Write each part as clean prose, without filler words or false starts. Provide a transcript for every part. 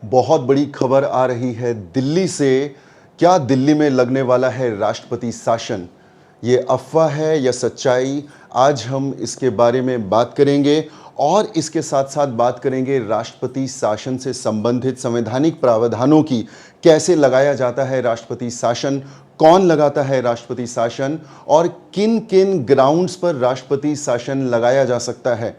बहुत बड़ी खबर आ रही है दिल्ली से। क्या दिल्ली में लगने वाला है राष्ट्रपति शासन? ये अफवाह है या सच्चाई? आज हम इसके बारे में बात करेंगे और इसके साथ साथ बात करेंगे राष्ट्रपति शासन से संबंधित संवैधानिक प्रावधानों की। कैसे लगाया जाता है राष्ट्रपति शासन, कौन लगाता है राष्ट्रपति शासन और किन किन ग्राउंड्स पर राष्ट्रपति शासन लगाया जा सकता है।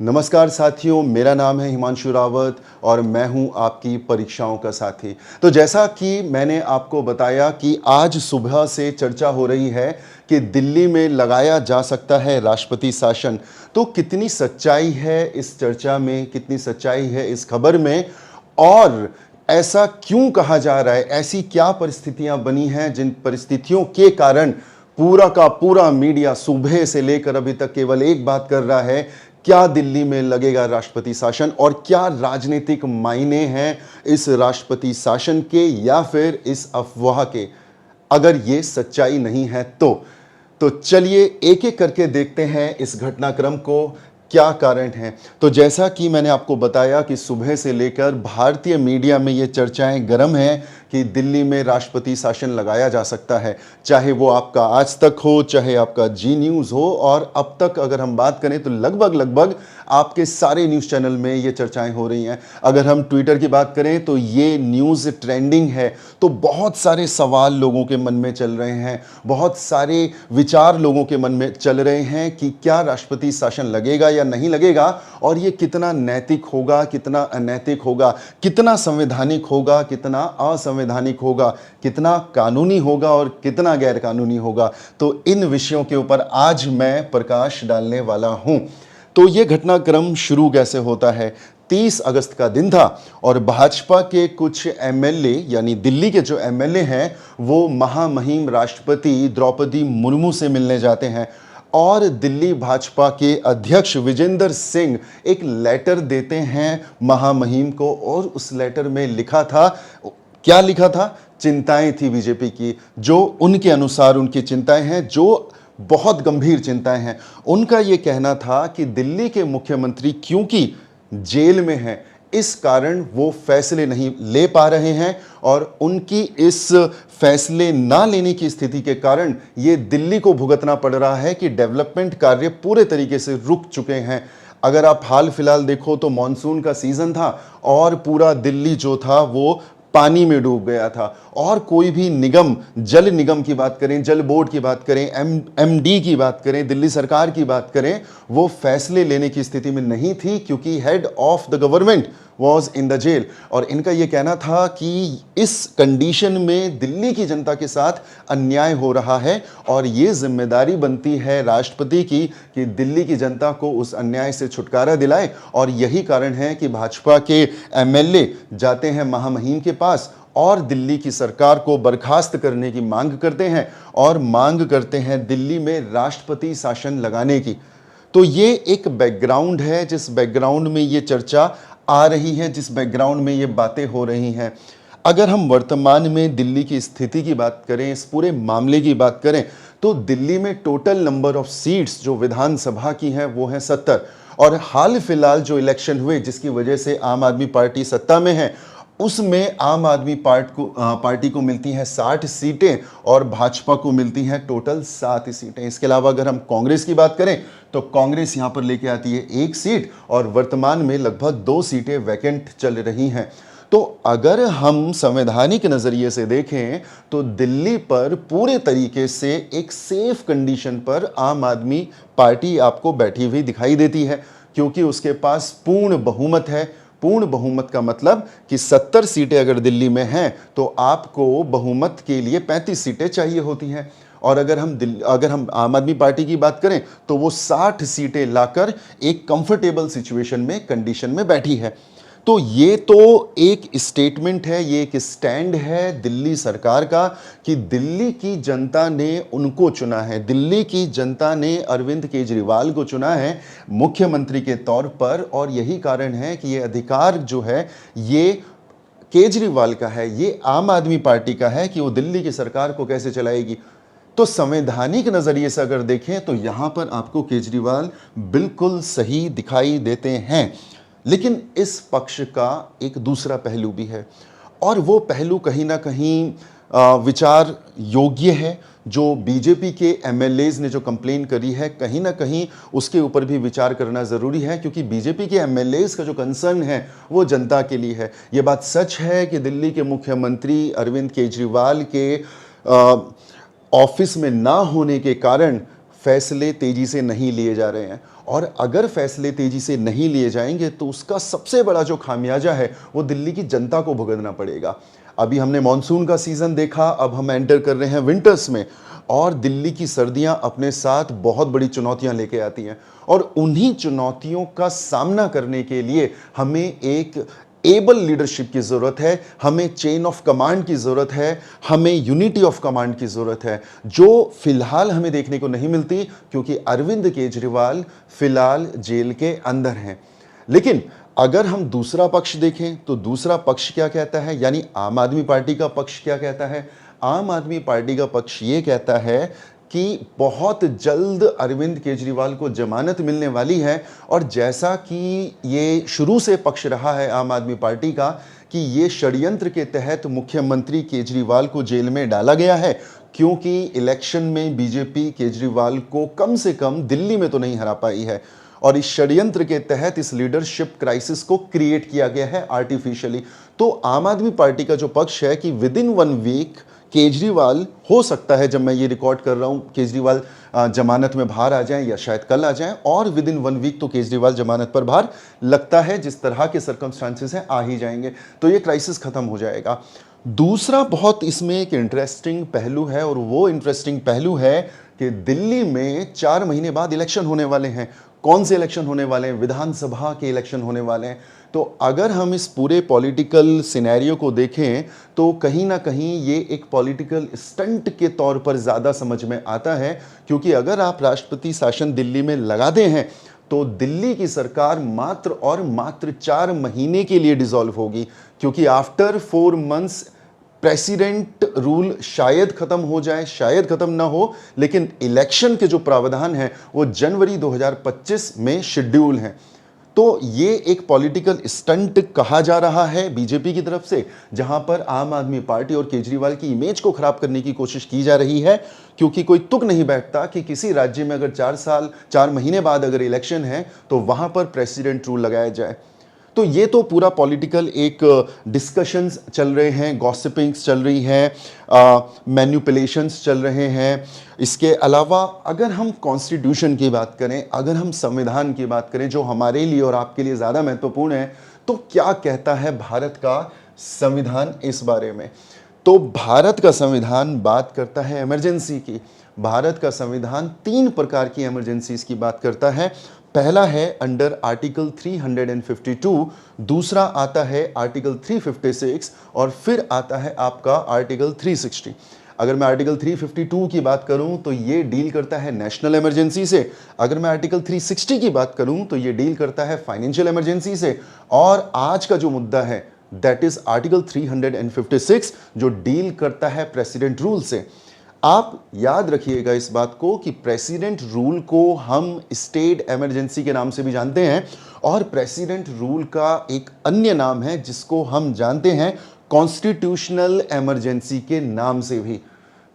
नमस्कार साथियों, मेरा नाम है हिमांशु रावत और मैं हूं आपकी परीक्षाओं का साथी। तो जैसा कि मैंने आपको बताया कि आज सुबह से चर्चा हो रही है कि दिल्ली में लगाया जा सकता है राष्ट्रपति शासन। तो कितनी सच्चाई है इस चर्चा में, कितनी सच्चाई है इस खबर में, और ऐसा क्यों कहा जा रहा है? ऐसी क्या परिस्थितियां बनी हैं जिन परिस्थितियों के कारण पूरा का पूरा मीडिया सुबह से लेकर अभी तक केवल एक बात कर रहा है, क्या दिल्ली में लगेगा राष्ट्रपति शासन और क्या राजनीतिक मायने हैं इस राष्ट्रपति शासन के या फिर इस अफवाह के, अगर ये सच्चाई नहीं है तो चलिए एक एक करके देखते हैं इस घटनाक्रम को, क्या कारण है। तो जैसा कि मैंने आपको बताया कि सुबह से लेकर भारतीय मीडिया में ये चर्चाएं गर्म हैं कि दिल्ली में राष्ट्रपति शासन लगाया जा सकता है, चाहे वो आपका आज तक हो, चाहे आपका जी न्यूज़ हो, और अब तक अगर हम बात करें तो लगभग आपके सारे न्यूज़ चैनल में ये चर्चाएं हो रही हैं। अगर हम ट्विटर की बात करें तो ये न्यूज़ ट्रेंडिंग है। तो बहुत सारे सवाल लोगों के मन में चल रहे हैं, बहुत सारे विचार लोगों के मन में चल रहे हैं कि क्या राष्ट्रपति शासन लगेगा या नहीं लगेगा, और ये कितना नैतिक होगा, कितना अनैतिक होगा, कितना संवैधानिक होगा, कितना असंवैधानिक होगा, कितना कानूनी होगा और कितना गैर कानूनी होगा। तो इन विषयों के ऊपर आज मैं प्रकाश डालने वाला हूं। तो ये घटनाक्रम शुरू कैसे होता है? 30 अगस्त का दिन था और भाजपा के कुछ एमएलए, यानी दिल्ली के जो एमएलए हैं, वो महामहिम राष्ट्रपति द्रौपदी मुर्मू से मिलने जाते हैं और दिल्ली भाजपा के अध्यक्ष विजेंद्र सिंह एक लेटर देते हैं महामहिम को, और उस लेटर में लिखा था, क्या लिखा था? चिंताएं थी बीजेपी की, जो उनके अनुसार उनकी चिंताएं हैं, जो बहुत गंभीर चिंताएं हैं। उनका यह कहना था कि दिल्ली के मुख्यमंत्री क्योंकि जेल में हैं, इस कारण वो फैसले नहीं ले पा रहे हैं और उनकी इस फैसले ना लेने की स्थिति के कारण ये दिल्ली को भुगतना पड़ रहा है कि डेवलपमेंट कार्य पूरे तरीके से रुक चुके हैं। अगर आप हाल फिलहाल देखो तो मॉनसून का सीजन था और पूरा दिल्ली जो था वो पानी में डूब गया था, और कोई भी निगम, जल निगम की बात करें, जल बोर्ड की बात करें, एमडी की बात करें, दिल्ली सरकार की बात करें, वो फैसले लेने की स्थिति में नहीं थी क्योंकि head of the government was in the jail. और इनका ये कहना था कि इस कंडीशन में दिल्ली की जनता के साथ अन्याय हो रहा है और ये जिम्मेदारी बनती है राष्ट्रपति की कि दिल्ली की जनता को उस अन्याय से छुटकारा दिलाए। और यही कारण है कि भाजपा के एमएलए जाते हैं महामहिम के पास और दिल्ली की सरकार को बर्खास्त करने की मांग करते हैं और मांग करते हैं दिल्ली में राष्ट्रपति शासन लगाने की। तो ये एक बैकग्राउंड है, जिस बैकग्राउंड में ये चर्चा आ रही है, जिस बैकग्राउंड में ये बातें हो रही हैं। अगर हम वर्तमान में दिल्ली की स्थिति की बात करें, इस पूरे मामले की बात करें, तो दिल्ली में टोटल नंबर ऑफ सीट्स जो विधानसभा की हैं वो हैं 70, और हाल फिलहाल जो इलेक्शन हुए जिसकी वजह से आम आदमी पार्टी सत्ता में है, उसमें आम आदमी पार्टी को मिलती हैं 60 सीटें और भाजपा को मिलती हैं टोटल 7 सीटें। इसके अलावा अगर हम कांग्रेस की बात करें तो कांग्रेस यहां पर लेके आती है 1 सीट और वर्तमान में लगभग 2 सीटें वैकेंट चल रही हैं। तो अगर हम संवैधानिक नजरिए से देखें तो दिल्ली पर पूरे तरीके से एक सेफ कंडीशन पर आम आदमी पार्टी आपको बैठी हुई दिखाई देती है, क्योंकि उसके पास पूर्ण बहुमत है। पूर्ण बहुमत का मतलब कि 70 सीटें अगर दिल्ली में हैं तो आपको बहुमत के लिए 35 सीटें चाहिए होती हैं, और अगर हम आम आदमी पार्टी की बात करें तो वो 60 सीटें लाकर एक कंफर्टेबल सिचुएशन में, कंडीशन में बैठी है। तो ये तो एक स्टेटमेंट है, ये एक स्टैंड है दिल्ली सरकार का कि दिल्ली की जनता ने उनको चुना है, दिल्ली की जनता ने अरविंद केजरीवाल को चुना है मुख्यमंत्री के तौर पर, और यही कारण है कि ये अधिकार जो है ये केजरीवाल का है, ये आम आदमी पार्टी का है कि वो दिल्ली की सरकार को कैसे चलाएगी। तो संवैधानिक नजरिए से अगर देखें तो यहां पर आपको केजरीवाल बिल्कुल सही दिखाई देते हैं। लेकिन इस पक्ष का एक दूसरा पहलू भी है, और वो पहलू कहीं ना कहीं विचार योग्य है। जो बीजेपी के एमएलएज ने जो कंप्लेन करी है, कहीं ना कहीं उसके ऊपर भी विचार करना ज़रूरी है, क्योंकि बीजेपी के एमएलएज का जो कंसर्न है वो जनता के लिए है। ये बात सच है कि दिल्ली के मुख्यमंत्री अरविंद केजरीवाल के ऑफिस में ना होने के कारण फैसले तेजी से नहीं लिए जा रहे हैं, और अगर फैसले तेजी से नहीं लिए जाएंगे तो उसका सबसे बड़ा जो खामियाजा है वो दिल्ली की जनता को भुगतना पड़ेगा। अभी हमने मॉनसून का सीज़न देखा, अब हम एंटर कर रहे हैं विंटर्स में, और दिल्ली की सर्दियां अपने साथ बहुत बड़ी चुनौतियां लेके आती हैं, और उन्हीं चुनौतियों का सामना करने के लिए हमें एक एबल लीडरशिप की ज़रूरत है, हमें चेन ऑफ कमांड की ज़रूरत है, हमें यूनिटी ऑफ कमांड की ज़रूरत है, जो फिलहाल हमें देखने को नहीं मिलती, क्योंकि अरविंद केजरीवाल फिलहाल जेल के अंदर हैं। लेकिन अगर हम दूसरा पक्ष देखें तो दूसरा पक्ष क्या कहता है, यानी आम आदमी पार्टी का पक्ष क्या कहता है। आम आदमी पार्टी का पक्ष ये कहता है कि बहुत जल्द अरविंद केजरीवाल को जमानत मिलने वाली है, और जैसा कि ये शुरू से पक्ष रहा है आम आदमी पार्टी का कि ये षड्यंत्र के तहत मुख्यमंत्री केजरीवाल को जेल में डाला गया है, क्योंकि इलेक्शन में बीजेपी केजरीवाल को कम से कम दिल्ली में तो नहीं हरा पाई है, और इस षड्यंत्र के तहत इस लीडरशिप क्राइसिस को क्रिएट किया गया है आर्टिफिशियली। तो आम आदमी पार्टी का जो पक्ष है कि विद इन 1 वीक केजरीवाल, हो सकता है जब मैं ये रिकॉर्ड कर रहा हूँ केजरीवाल जमानत में बाहर आ जाएं या शायद कल आ जाएं, और विद इन 1 वीक तो केजरीवाल जमानत पर बाहर, लगता है जिस तरह के सर्कमस्टांसेस हैं आ ही जाएंगे, तो ये क्राइसिस खत्म हो जाएगा। दूसरा बहुत इसमें एक इंटरेस्टिंग पहलू है, और वो इंटरेस्टिंग पहलू है कि दिल्ली में 4 महीने बाद इलेक्शन होने वाले हैं। कौन से इलेक्शन होने वाले हैं? विधानसभा के इलेक्शन होने वाले हैं। तो अगर हम इस पूरे पॉलिटिकल सिनेरियो को देखें तो कहीं ना कहीं ये एक पॉलिटिकल स्टंट के तौर पर ज़्यादा समझ में आता है, क्योंकि अगर आप राष्ट्रपति शासन दिल्ली में लगाते हैं तो दिल्ली की सरकार मात्र और मात्र 4 महीने के लिए डिसॉल्व होगी, क्योंकि आफ्टर 4 मंथ्स प्रेसिडेंट रूल शायद खत्म हो जाए, शायद खत्म ना हो, लेकिन इलेक्शन के जो प्रावधान हैं वो जनवरी 2025 में शेड्यूल हैं। तो ये एक पॉलिटिकल स्टंट कहा जा रहा है बीजेपी की तरफ से, जहां पर आम आदमी पार्टी और केजरीवाल की इमेज को खराब करने की कोशिश की जा रही है, क्योंकि कोई तुक नहीं बैठता कि किसी राज्य में अगर 4 महीने बाद अगर इलेक्शन है तो वहां पर प्रेसिडेंट रूल लगाया जाए। तो ये तो पूरा पॉलिटिकल एक डिस्कशंस चल रहे हैं, गॉसिपिंग्स चल रही हैं, मैनिपुलेशंस चल रहे हैं। इसके अलावा अगर हम कॉन्स्टिट्यूशन की बात करें, अगर हम संविधान की बात करें, जो हमारे लिए और आपके लिए ज़्यादा महत्वपूर्ण है, तो क्या कहता है भारत का संविधान इस बारे में? तो भारत का संविधान बात करता है इमरजेंसी की। भारत का संविधान 3 प्रकार की इमरजेंसीज की बात करता है। पहला है अंडर आर्टिकल 352, दूसरा आता है आर्टिकल 356, और फिर आता है आपका आर्टिकल 360। अगर मैं आर्टिकल 352 की बात करूं तो ये डील करता है नेशनल इमरजेंसी से, अगर मैं आर्टिकल 360 की बात करूं तो ये डील करता है फाइनेंशियल इमरजेंसी से, और आज का जो मुद्दा है दैट इज आर्टिकल 356 जो डील करता है प्रेसिडेंट रूल से। आप याद रखिएगा इस बात को कि प्रेसिडेंट रूल को हम स्टेट इमरजेंसी के नाम से भी जानते हैं, और प्रेसिडेंट रूल का एक अन्य नाम है जिसको हम जानते हैं कॉन्स्टिट्यूशनल इमरजेंसी के नाम से भी।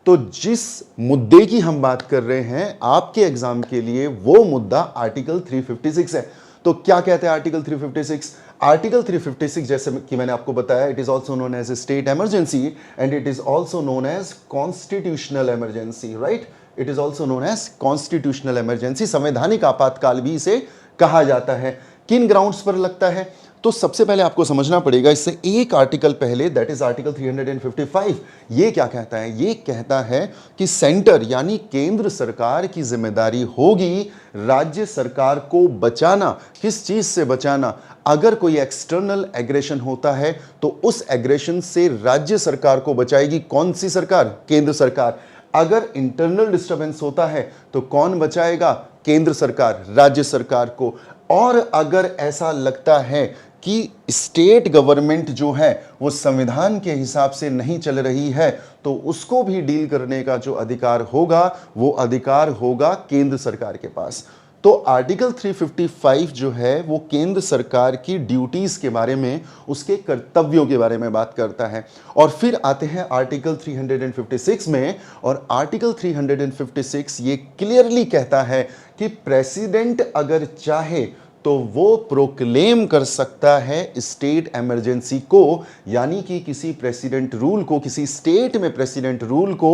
तो जिस मुद्दे की हम बात कर रहे हैं आपके एग्जाम के लिए, वो मुद्दा आर्टिकल 356 है। तो क्या कहते हैं आर्टिकल 356? आर्टिकल 356, जैसे कि मैंने आपको बताया, it is also known as state emergency and it is also known as constitutional emergency, right? It is also known as constitutional emergency. संवैधानिक आपातकाल भी इसे कहा जाता है। किन ग्राउंड्स पर लगता है? तो सबसे पहले आपको समझना पड़ेगा, इससे एक आर्टिकल पहले, दैट इज आर्टिकल 355, ये क्या कहता है? ये कहता है कि सेंटर यानी केंद्र सरकार की जिम्मेदारी होगी राज्य सरकार को बचाना। किस चीज से बचाना? अगर कोई एक्सटर्नल एग्रेशन होता है तो उस एग्रेशन से राज्य सरकार को बचाएगी। कौन सी सरकार? केंद्र सरकार। अगर इंटरनल डिस्टर्बेंस होता है तो कौन बचाएगा? केंद्र सरकार, राज्य सरकार को। और अगर ऐसा लगता है कि स्टेट गवर्नमेंट जो है वो संविधान के हिसाब से नहीं चल रही है, तो उसको भी डील करने का जो अधिकार होगा वो अधिकार होगा केंद्र सरकार के पास। तो आर्टिकल 355 जो है वो केंद्र सरकार की ड्यूटीज के बारे में, उसके कर्तव्यों के बारे में बात करता है। और फिर आते हैं आर्टिकल 356 में, और आर्टिकल 356 ये क्लियरली कहता है कि प्रेसिडेंट अगर चाहे तो वो प्रोक्लेम कर सकता है स्टेट इमरजेंसी को, यानी कि किसी प्रेसिडेंट रूल को, किसी स्टेट में प्रेसिडेंट रूल को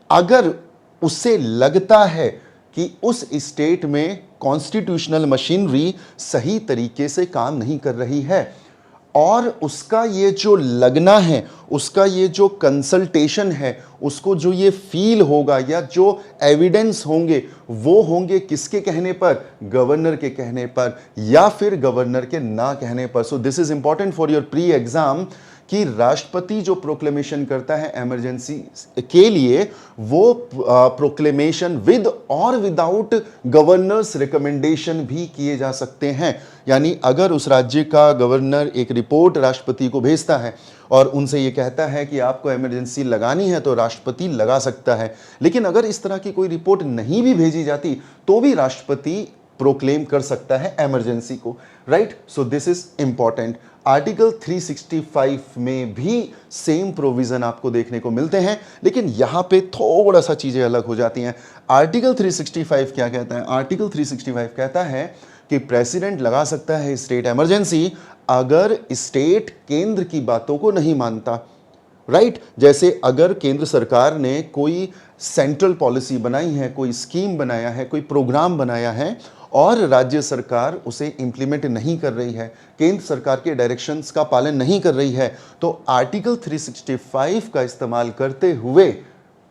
अगर उसे लगता है कि उस स्टेट में कॉन्स्टिट्यूशनल मशीनरी सही तरीके से काम नहीं कर रही है, और उसका ये जो लगना है, उसका ये जो कंसल्टेशन है, उसको जो ये फील होगा या जो एविडेंस होंगे, वो होंगे किसके कहने पर? गवर्नर के कहने पर या फिर गवर्नर के ना कहने पर। सो this is important for your pre exam कि राष्ट्रपति जो प्रोक्लेमेशन करता है इमरजेंसी के लिए, वो प्रोक्लेमेशन विद और विदाउट गवर्नर्स रिकमेंडेशन भी किए जा सकते हैं। यानी अगर उस राज्य का गवर्नर एक रिपोर्ट राष्ट्रपति को भेजता है और उनसे ये कहता है कि आपको इमरजेंसी लगानी है, तो राष्ट्रपति लगा सकता है। लेकिन अगर इस तरह की कोई रिपोर्ट नहीं भी भेजी जाती तो भी राष्ट्रपति प्रोक्लेम कर सकता है इमरजेंसी को, right? So this is important. Article 365 में भी सेम प्रोविजन आपको देखने को मिलते हैं, लेकिन यहां पे थोड़ा सा चीजें अलग हो जाती हैं। आर्टिकल 365 क्या कहता है? आर्टिकल 365 कहता है कि प्रेसिडेंट लगा सकता है स्टेट इमरजेंसी अगर स्टेट केंद्र की बातों को नहीं मानता, राइट? जैसे अगर केंद्र सरकार ने कोई सेंट्रल पॉलिसी बनाई है, कोई स्कीम बनाया है, कोई प्रोग्राम बनाया है और राज्य सरकार उसे इंप्लीमेंट नहीं कर रही है, केंद्र सरकार के डायरेक्शंस का पालन नहीं कर रही है, तो आर्टिकल 365 का इस्तेमाल करते हुए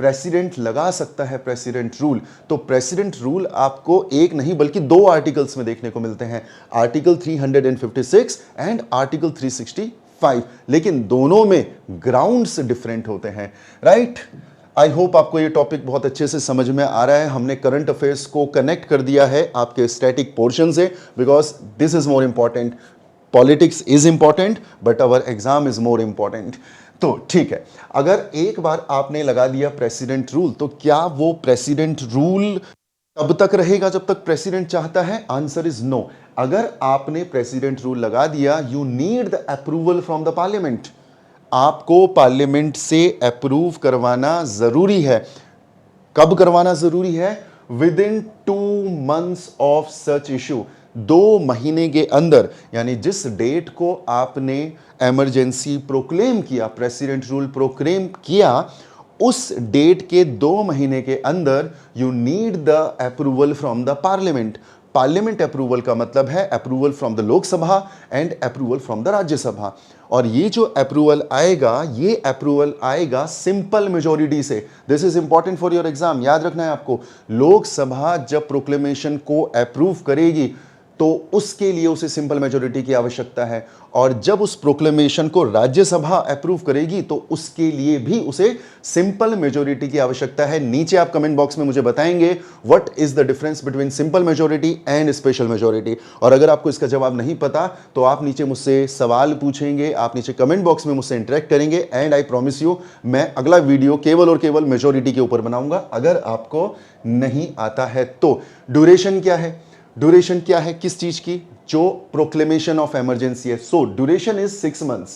प्रेसिडेंट लगा सकता है प्रेसिडेंट रूल। तो प्रेसिडेंट रूल आपको एक नहीं बल्कि दो आर्टिकल्स में देखने को मिलते हैं, आर्टिकल 356 एंड आर्टिकल 365, लेकिन दोनों में ग्राउंड्स डिफरेंट होते हैं, राइट? आई होप आपको ये टॉपिक बहुत अच्छे से समझ में आ रहा है। हमने करंट अफेयर्स को कनेक्ट कर दिया है आपके स्टैटिक पोर्शन से, because this is more important. Politics is important but our exam is more important. तो ठीक है, अगर एक बार आपने लगा दिया प्रेसिडेंट रूल, तो क्या वो प्रेसिडेंट रूल तब तक रहेगा जब तक प्रेसिडेंट चाहता है? Answer is no. अगर आपने प्रेसिडेंट रूल लगा दिया, you need the approval from the parliament. आपको पार्लियामेंट से अप्रूव करवाना जरूरी है। कब करवाना जरूरी है? Within 2 months of such issue. 2 महीने के अंदर, यानी जिस डेट को आपने इमरजेंसी प्रोक्लेम किया, प्रेसिडेंट रूल प्रोक्लेम किया, उस डेट के 2 महीने के अंदर you need the approval from the parliament. Parliament approval का मतलब है approval from the Lok Sabha and approval from the Rajya Sabha. और ये जो अप्रूवल आएगा, ये अप्रूवल आएगा सिंपल मेजोरिटी से। This is important for your exam, याद रखना है आपको। लोकसभा जब प्रोक्लेमेशन को अप्रूव करेगी तो उसके लिए उसे सिंपल मेजोरिटी की आवश्यकता है, और जब उस प्रोक्लेमेशन को राज्यसभा अप्रूव करेगी तो उसके लिए भी उसे सिंपल मेजोरिटी की आवश्यकता है। नीचे आप कमेंट बॉक्स में मुझे बताएंगे what is the difference between simple majority and special majority. और अगर आपको इसका जवाब नहीं पता तो आप नीचे मुझसे सवाल पूछेंगे, आप नीचे कमेंट बॉक्स में मुझसे इंटरेक्ट करेंगे, एंड आई प्रॉमिस यू मैं अगला वीडियो केवल और केवल मेजोरिटी के ऊपर बनाऊंगा अगर आपको नहीं आता है तो। ड्यूरेशन क्या है? ड्यूरेशन क्या है किस चीज की? जो प्रोक्लेमेशन ऑफ इमरजेंसी है। सो ड्यूरेशन इज 6 months,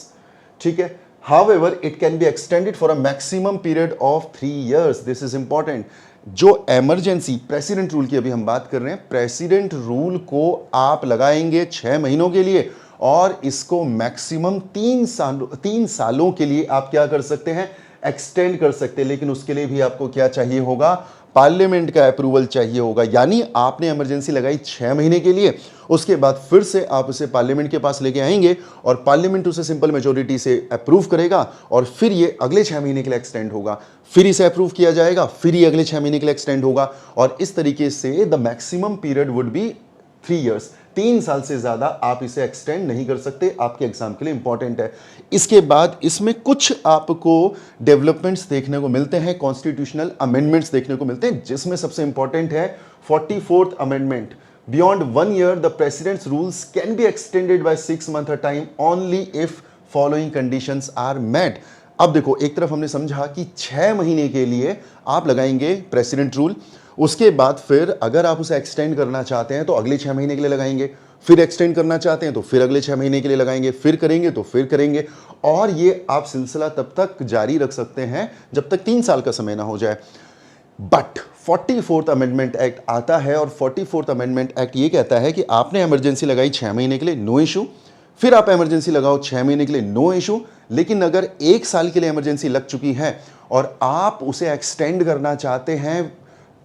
ठीक है। However it can be extended for a maximum period of 3 years। This is important. जो इमरजेंसी प्रेसिडेंट रूल की अभी हम बात कर रहे हैं, प्रेसिडेंट रूल को आप लगाएंगे 6 महीनों के लिए, और इसको मैक्सिमम 3 सालों के लिए आप क्या कर सकते हैं? एक्सटेंड कर सकते हैं। लेकिन उसके लिए भी आपको क्या चाहिए होगा? पार्लियामेंट का अप्रूवल चाहिए होगा। यानी आपने इमरजेंसी लगाई 6 महीने के लिए, उसके बाद फिर से आप उसे पार्लियामेंट के पास लेके आएंगे और पार्लियामेंट उसे सिंपल मेजोरिटी से अप्रूव करेगा, और फिर ये अगले 6 महीने के लिए एक्सटेंड होगा, फिर इसे अप्रूव किया जाएगा, फिर ये अगले 6 महीने के लिए एक्सटेंड होगा, और इस तरीके से the maximum period would be 3 years। 3 साल से ज्यादा आप इसे एक्सटेंड नहीं कर सकते। आपके एग्जाम के लिए इंपॉर्टेंट है। इसके बाद इसमें कुछ आपको डेवलपमेंट्स देखने को मिलते हैं, कॉन्स्टिट्यूशनल अमेंडमेंट्स देखने को मिलते हैं, जिसमें सबसे इंपॉर्टेंट है 44th amendment. Beyond 1 year the president's rules can be extended by 6 months a time only if following conditions are met. अब देखो, एक तरफ हमने समझा कि 6 महीने के लिए आप लगाएंगे प्रेसिडेंट रूल, उसके बाद फिर अगर आप उसे एक्सटेंड करना चाहते हैं तो अगले 6 महीने के लिए लगाएंगे, फिर एक्सटेंड करना चाहते हैं तो फिर अगले 6 महीने के लिए लगाएंगे, फिर करेंगे तो फिर करेंगे, और ये आप सिलसिला तब तक जारी रख सकते हैं जब तक 3 साल का समय ना हो जाए। बट 44th अमेंडमेंट एक्ट आता है और 44th अमेंडमेंट एक्ट ये कहता है कि आपने इमरजेंसी लगाई 6 महीने के लिए, नो इशू, फिर आप इमरजेंसी लगाओ 6 महीने के लिए, नो इशू, लेकिन अगर 1 साल के लिए इमरजेंसी लग चुकी है और आप उसे एक्सटेंड करना चाहते हैं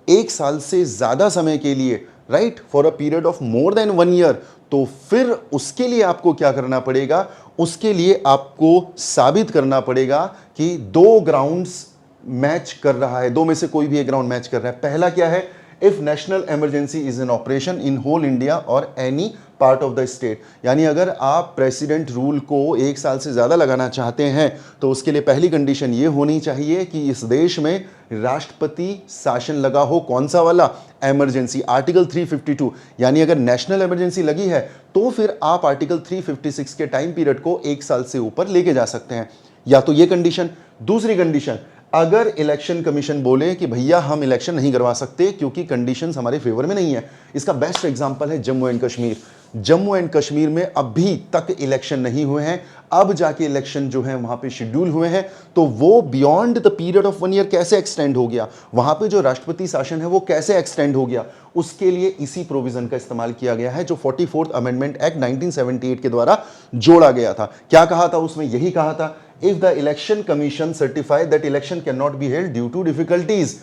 1 साल से ज्यादा समय के लिए, right, for a period of more than 1 year, तो फिर उसके लिए आपको क्या करना पड़ेगा? उसके लिए आपको साबित करना पड़ेगा कि 2 ग्राउंड्स मैच कर रहा है, 2 में से कोई भी एक ग्राउंड मैच कर रहा है। पहला क्या है? If national emergency is in operation in whole India और any part of the state, यानी अगर आप प्रेसिडेंट रूल को 1 साल से ज्यादा लगाना चाहते हैं तो उसके लिए पहली कंडीशन ये होनी चाहिए कि इस देश में राष्ट्रपति शासन लगा हो। कौन सा वाला? इमरजेंसी, आर्टिकल 352, यानी अगर नेशनल इमरजेंसी लगी है तो फिर आप आर्टिकल 356 के टाइम पीरियड को 1 साल से ऊपर लेके जा सकते हैं। या तो ये कंडीशन। दूसरी कंडीशन, अगर इलेक्शन कमीशन बोले कि भैया हम इलेक्शन नहीं करवा सकते क्योंकि कंडीशंस हमारे फेवर में नहीं है। इसका बेस्ट एग्जांपल है जम्मू एंड कश्मीर। जम्मू एंड कश्मीर में अभी तक इलेक्शन नहीं हुए हैं, अब जाके इलेक्शन जो है वहां पे शेड्यूल हुए हैं, तो वो beyond the period of 1 year कैसे एक्सटेंड हो गया? वहां पे जो राष्ट्रपति शासन है वो कैसे एक्सटेंड हो गया? उसके लिए इसी प्रोविजन का इस्तेमाल किया गया है जो 44th अमेंडमेंट एक्ट 1978 के द्वारा जोड़ा गया था। क्या कहा था उसमें? यही कहा था, if the election commission certify that election can not be held due to difficulties.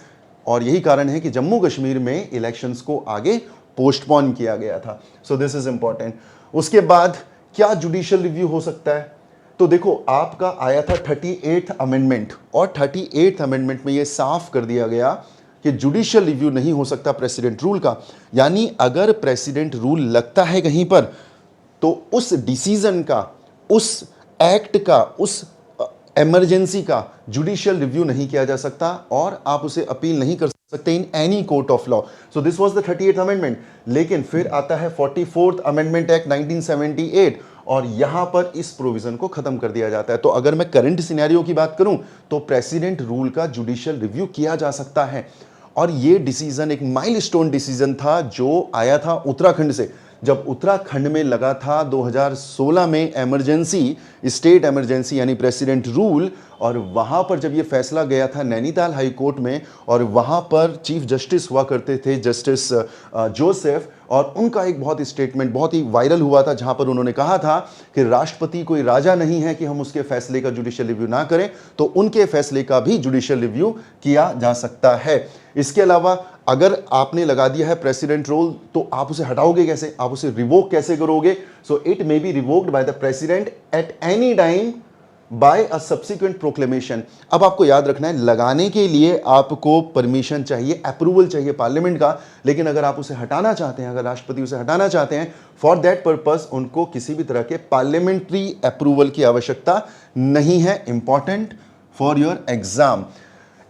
और यही कारण है कि जम्मू कश्मीर में इलेक्शंस को आगे पोस्टपोन किया गया था। सो दिस इज इंपॉर्टेंट। उसके बाद क्या जुडिशियल रिव्यू हो सकता है? तो देखो, आपका आया था 38th अमेंडमेंट, और 38th अमेंडमेंट में यह साफ कर दिया गया कि जुडिशियल रिव्यू नहीं हो सकता प्रेसिडेंट रूल का। यानी अगर प्रेसिडेंट रूल लगता है कहीं पर तो उस डिसीजन का, उस एक्ट का, उस इमरजेंसी का जुडिशियल रिव्यू नहीं किया जा सकता और आप उसे अपील नहीं कर सकते in any court of law. So this was the 38th amendment. लेकिन फिर आता है 44th अमेंडमेंट एक्ट 1978 और यहां पर इस प्रोविजन को खत्म कर दिया जाता है। तो अगर मैं करंट सिनेरियो की बात करूं तो प्रेसिडेंट रूल का जुडिशियल रिव्यू किया जा सकता है। और यह डिसीजन एक माइलस्टोन डिसीजन था जो आया था उत्तराखंड से। जब उत्तराखंड में लगा था 2016 में इमरजेंसी, स्टेट इमरजेंसी यानी प्रेसिडेंट रूल, और वहां पर जब ये फैसला गया था नैनीताल हाई कोर्ट में, और वहां पर चीफ जस्टिस हुआ करते थे जस्टिस जोसेफ, और उनका एक बहुत स्टेटमेंट बहुत ही वायरल हुआ था जहां पर उन्होंने कहा था कि राष्ट्रपति कोई राजा नहीं है कि हम उसके फैसले का जुडिशियल रिव्यू ना करें, तो उनके फैसले का भी जुडिशियल रिव्यू किया जा सकता है। इसके अलावा अगर आपने लगा दिया है प्रेसिडेंट रूल तो आप उसे हटाओगे कैसे? आप उसे रिवोक कैसे करोगे? So it may be revoked by the president at any time by a subsequent proclamation. अब आपको याद रखना है, लगाने के लिए आपको परमिशन चाहिए, अप्रूवल चाहिए पार्लियामेंट का, लेकिन अगर आप उसे हटाना चाहते हैं, अगर राष्ट्रपति उसे हटाना चाहते हैं, फॉर दैट पर्पस उनको किसी भी तरह के पार्लियामेंट्री अप्रूवल की आवश्यकता नहीं है। Important for your exam.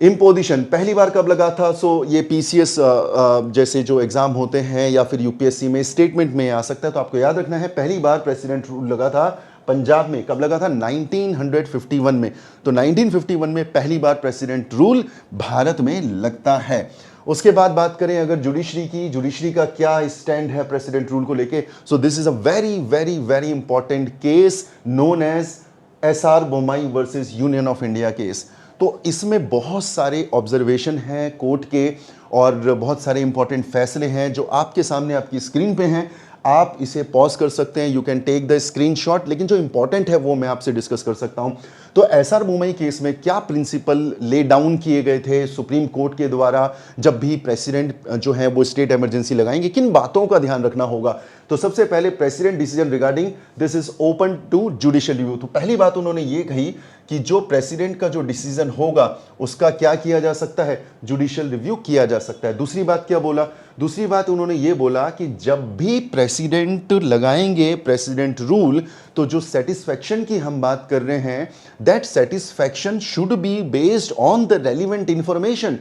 Imposition पहली बार कब लगा था? सो ये पीसीएस जैसे जो एग्जाम होते हैं या फिर यूपीएससी में स्टेटमेंट में आ सकता है, तो आपको याद रखना है पहली बार प्रेसिडेंट रूल लगा था पंजाब में। कब लगा था? 1951 में। तो 1951 में पहली बार प्रेसिडेंट रूल भारत में लगता है। उसके बाद बात करें अगर जुडिशरी की, जुडिशरी का क्या स्टैंड है प्रेसिडेंट रूल को लेके? So this is a very very very important case known as SR Bommai versus Union of India case. तो इसमें बहुत सारे ऑब्जर्वेशन हैं कोर्ट के और बहुत सारे इंपॉर्टेंट फैसले हैं जो आपके सामने आपकी स्क्रीन पे हैं। आप इसे पॉज कर सकते हैं, you can take the screenshot, लेकिन जो इंपॉर्टेंट है वो मैं आपसे डिस्कस कर सकता हूं। तो एसआर बोम्मई केस में क्या प्रिंसिपल ले डाउन किए गए थे सुप्रीम कोर्ट के द्वारा जब भी प्रेसिडेंट जो है वो स्टेट इमरजेंसी लगाएंगे, किन बातों का ध्यान रखना होगा? तो सबसे पहले president decision regarding this is open to judicial review. तो पहली बात उन्होंने ये कही कि जो प्रेसिडेंट का जो डिसीजन होगा उसका क्या किया जा सकता है? जुडिशियल रिव्यू किया जा सकता है। दूसरी बात क्या बोला? दूसरी बात उन्होंने ये बोला कि जब भी प्रेसिडेंट लगाएंगे प्रेसिडेंट रूल, तो जो सेटिस्फैक्शन की हम बात कर रहे हैं, that satisfaction should be based on the relevant information,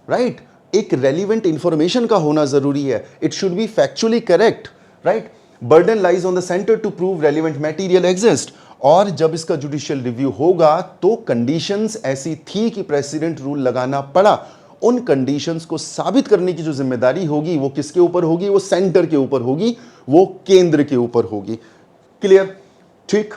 right? एक रेलिवेंट इंफॉर्मेशन का होना जरूरी है। It should be factually correct, right? Burden lies on the centre to prove relevant material exist. और जब इसका जुडिशियल रिव्यू होगा तो कंडीशंस ऐसी थी कि प्रेसिडेंट रूल लगाना पड़ा। उन कंडीशंस को साबित करने की जो जिम्मेदारी होगी वो किसके ऊपर होगी? वो सेंटर के ऊपर होगी, वो केंद्र के ऊपर होगी। क्लियर? ठीक।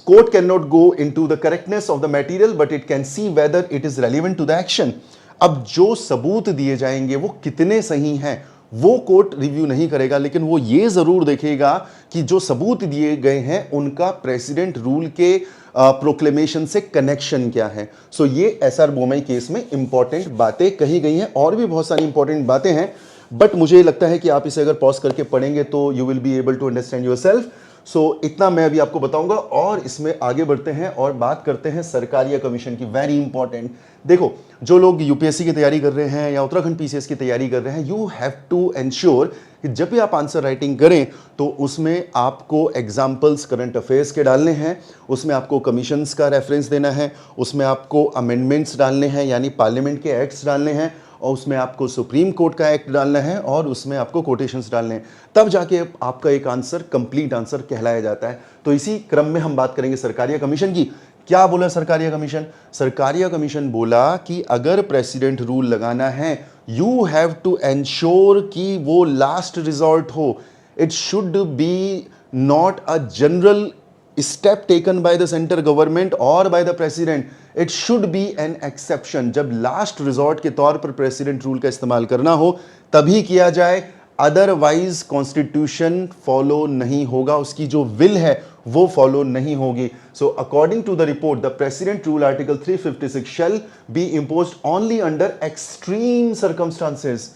Court can not go into the correctness of the material but it can see whether it is relevant to the action. अब जो सबूत दिए जाएंगे वो कितने सही हैं वो कोर्ट रिव्यू नहीं करेगा, लेकिन वो ये जरूर देखेगा कि जो सबूत दिए गए हैं उनका प्रेसिडेंट रूल के प्रोक्लेमेशन से कनेक्शन क्या है। सो ये एसआर बोमई केस में इंपॉर्टेंट बातें कही गई हैं, और भी बहुत सारी इंपॉर्टेंट बातें हैं, बट मुझे लगता है कि आप इसे अगर पॉज करके पढ़ेंगे तो you will be able to understand yourself. So इतना मैं अभी आपको बताऊंगा और इसमें आगे बढ़ते हैं और बात करते हैं सरकारिया कमीशन की। Very important. देखो, जो लोग यूपीएससी की तैयारी कर रहे हैं या उत्तराखंड पीसीएस की तैयारी कर रहे हैं, यू हैव टू एंश्योर कि जब भी आप आंसर राइटिंग करें तो उसमें आपको एग्जाम्पल्स करंट अफेयर्स के डालने हैं, उसमें आपको कमीशंस का रेफरेंस देना है, उसमें आपको अमेंडमेंट्स डालने हैं यानी पार्लियामेंट के एक्ट्स डालने हैं, और उसमें आपको सुप्रीम कोर्ट का एक्ट डालना है और उसमें आपको कोटेशंस डालने हैं। तब जाके आपका एक आंसर कंप्लीट आंसर कहलाया जाता है। तो इसी क्रम में हम बात करेंगे सरकारिया कमीशन की। क्या बोला सरकारिया कमीशन? सरकारिया कमीशन बोला कि अगर प्रेसिडेंट रूल लगाना है, यू हैव टू एंश्योर कि वो लास्ट रिजॉर्ट हो। It should B not a general step taken by the center government or by the president. It should be an exception. जब last resort के तौर पर president rule का इस्तेमाल करना हो तभी किया जाए, अदरवाइज कॉन्स्टिट्यूशन फॉलो नहीं होगा, उसकी जो विल है वो फॉलो नहीं होगी। So according to the report, the president rule article 356 shall be imposed only under extreme circumstances.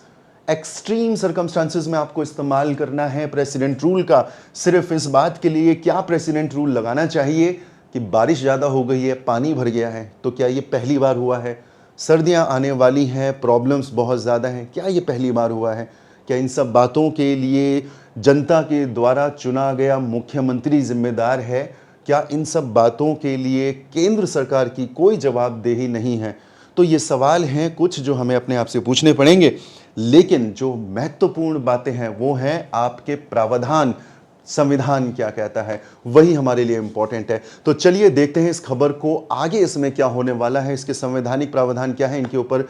Extreme circumstances में आपको इस्तेमाल करना है प्रेसिडेंट रूल का, सिर्फ इस बात के लिए क्या प्रेसिडेंट रूल लगाना चाहिए कि बारिश ज़्यादा हो गई है, पानी भर गया है। तो क्या ये पहली बार हुआ है? सर्दियां आने वाली हैं, प्रॉब्लम्स बहुत ज़्यादा हैं, क्या ये पहली बार हुआ है? क्या इन सब बातों के लिए जनता के द्वारा चुना गया मुख्यमंत्री जिम्मेदार है? क्या इन सब बातों के लिए केंद्र सरकार की कोई जवाबदेही नहीं है? तो ये सवाल हैं कुछ जो हमें अपने आप से पूछने पड़ेंगे, लेकिन जो महत्वपूर्ण बातें हैं वो हैं आपके प्रावधान, संविधान क्या कहता है, वही हमारे लिए इंपॉर्टेंट है। तो चलिए देखते हैं इस खबर को, आगे इसमें क्या होने वाला है, इसके संवैधानिक प्रावधान क्या है, इनके ऊपर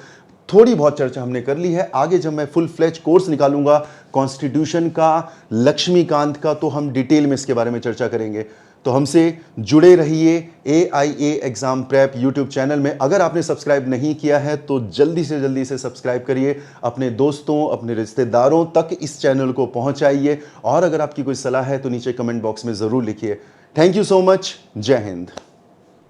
थोड़ी बहुत चर्चा हमने कर ली है। आगे जब मैं फुल फ्लेज कोर्स निकालूंगा कॉन्स्टिट्यूशन का, लक्ष्मीकांत का, तो हम डिटेल में इसके बारे में चर्चा करेंगे। तो हमसे जुड़े रहिए AIA exam prep YouTube channel में। अगर आपने सब्सक्राइब नहीं किया है तो जल्दी से सब्सक्राइब करिए, अपने दोस्तों, अपने रिश्तेदारों तक इस चैनल को पहुंचाइए, और अगर आपकी कोई सलाह है तो नीचे कमेंट बॉक्स में ज़रूर लिखिए। Thank you so much. जय हिंद।